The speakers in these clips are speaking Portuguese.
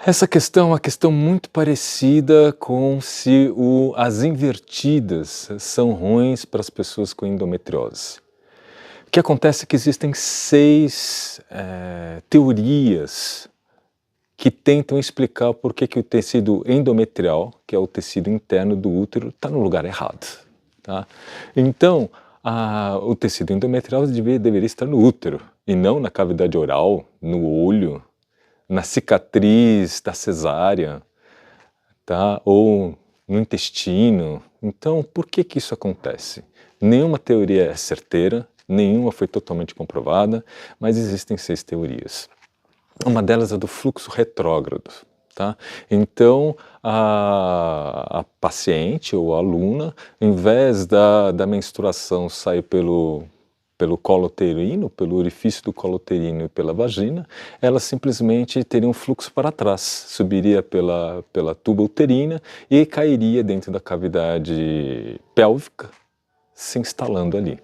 Essa questão é uma questão muito parecida com se as invertidas são ruins para as pessoas com endometriose. O que acontece é que existem 6 teorias que tentam explicar por que o tecido endometrial, que é o tecido interno do útero, está no lugar errado. Tá? Então, o tecido endometrial deveria estar no útero, e não na cavidade oral, no olho, na cicatriz da cesárea, tá? Ou no intestino. Então, por que isso acontece? Nenhuma teoria é certeira, nenhuma foi totalmente comprovada, mas existem 6 teorias. Uma delas é do fluxo retrógrado. Tá? Então, a paciente ou a aluna, em vez da menstruação sair pelo colo uterino, pelo orifício do colo uterino e pela vagina, ela simplesmente teria um fluxo para trás, subiria pela tuba uterina e cairia dentro da cavidade pélvica, se instalando ali.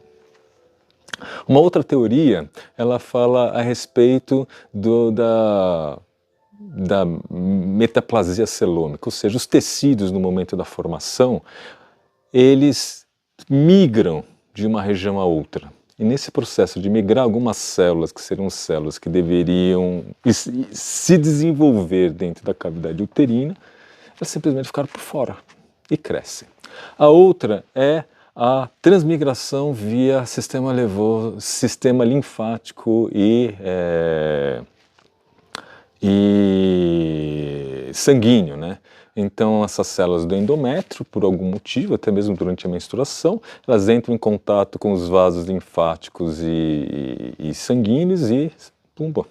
Uma outra teoria, ela fala a respeito da metaplasia celômica, ou seja, os tecidos no momento da formação, eles migram de uma região a outra. E nesse processo de migrar, algumas células, que seriam células que deveriam se desenvolver dentro da cavidade uterina, elas simplesmente ficaram por fora e crescem. A outra é a transmigração via sistema linfático e sanguíneo, né? Então, essas células do endométrio, por algum motivo, até mesmo durante a menstruação, elas entram em contato com os vasos linfáticos e sanguíneos e, pumba,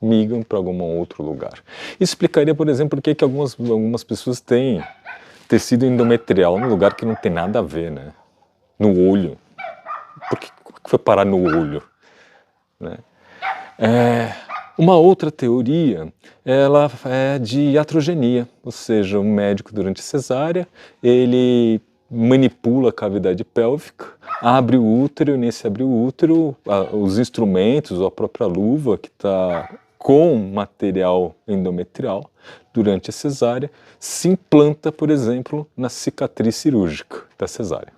migram para algum outro lugar. Isso explicaria, por exemplo, por que algumas pessoas têm tecido endometrial num lugar que não tem nada a ver, né? No olho. Por que foi parar no olho? Né? Uma outra teoria, ela é de iatrogenia, ou seja, o médico durante a cesárea, ele manipula a cavidade pélvica, abre o útero, e nesse abrir o útero, os instrumentos, ou a própria luva que está com material endometrial durante a cesárea, se implanta, por exemplo, na cicatriz cirúrgica da cesárea.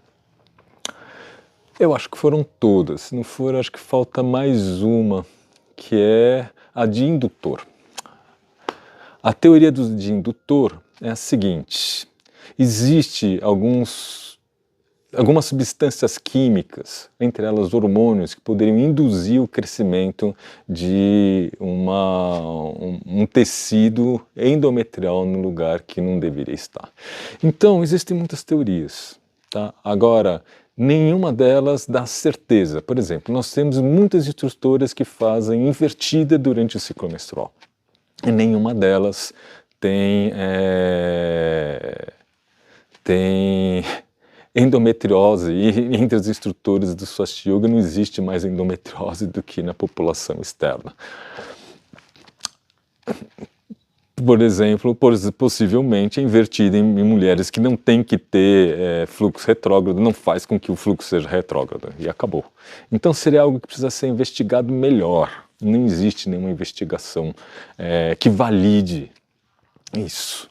Eu acho que foram todas, se não for, acho que falta mais uma, que é a de indutor. A teoria de indutor é a seguinte: existe algumas substâncias químicas, entre elas hormônios, que poderiam induzir o crescimento de um tecido endometrial no lugar que não deveria estar. Então, existem muitas teorias. Tá? Agora, nenhuma delas dá certeza. Por exemplo, nós temos muitas instrutoras que fazem invertida durante o ciclo menstrual. E nenhuma delas tem endometriose. E entre os instrutores do Swastika Yoga não existe mais endometriose do que na população externa. Por exemplo, possivelmente invertida em mulheres que não têm que ter fluxo retrógrado, não faz com que o fluxo seja retrógrado, e acabou. Então seria algo que precisa ser investigado melhor. Não existe nenhuma investigação que valide isso.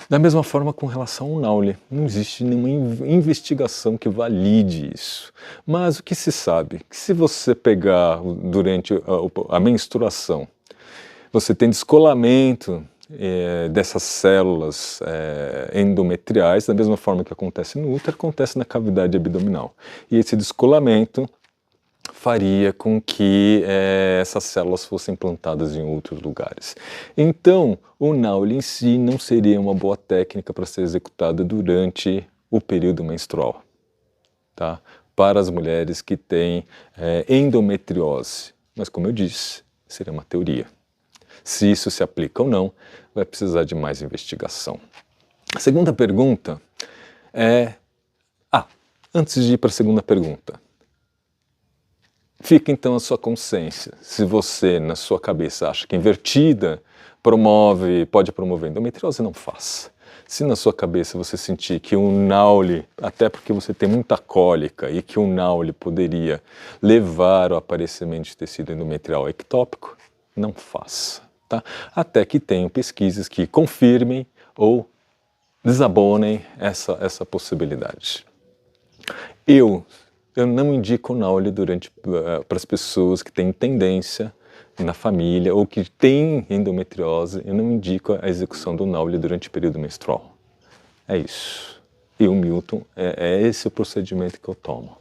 Da mesma forma com relação ao Nauli, não existe nenhuma investigação que valide isso. Mas o que se sabe? Que se você pegar durante a menstruação, você tem descolamento dessas células endometriais, da mesma forma que acontece no útero, acontece na cavidade abdominal. E esse descolamento faria com que essas células fossem plantadas em outros lugares. Então, o Nauli em si não seria uma boa técnica para ser executada durante o período menstrual, tá? Para as mulheres que têm endometriose. Mas, como eu disse, seria uma teoria. Se isso se aplica ou não, vai precisar de mais investigação. A segunda pergunta é... antes de ir para a segunda pergunta, fica então a sua consciência. Se você, na sua cabeça, acha que invertida pode promover endometriose, não faça. Se na sua cabeça você sentir que o Nauli, até porque você tem muita cólica, e que o Nauli poderia levar ao aparecimento de tecido endometrial ectópico, não faça. tá? Até que tenham pesquisas que confirmem ou desabonem essa possibilidade. Eu não indico Nauli para as pessoas que têm tendência na família ou que têm endometriose, eu não indico a execução do Nauli durante o período menstrual. É isso. Eu, Milton, é esse o procedimento que eu tomo.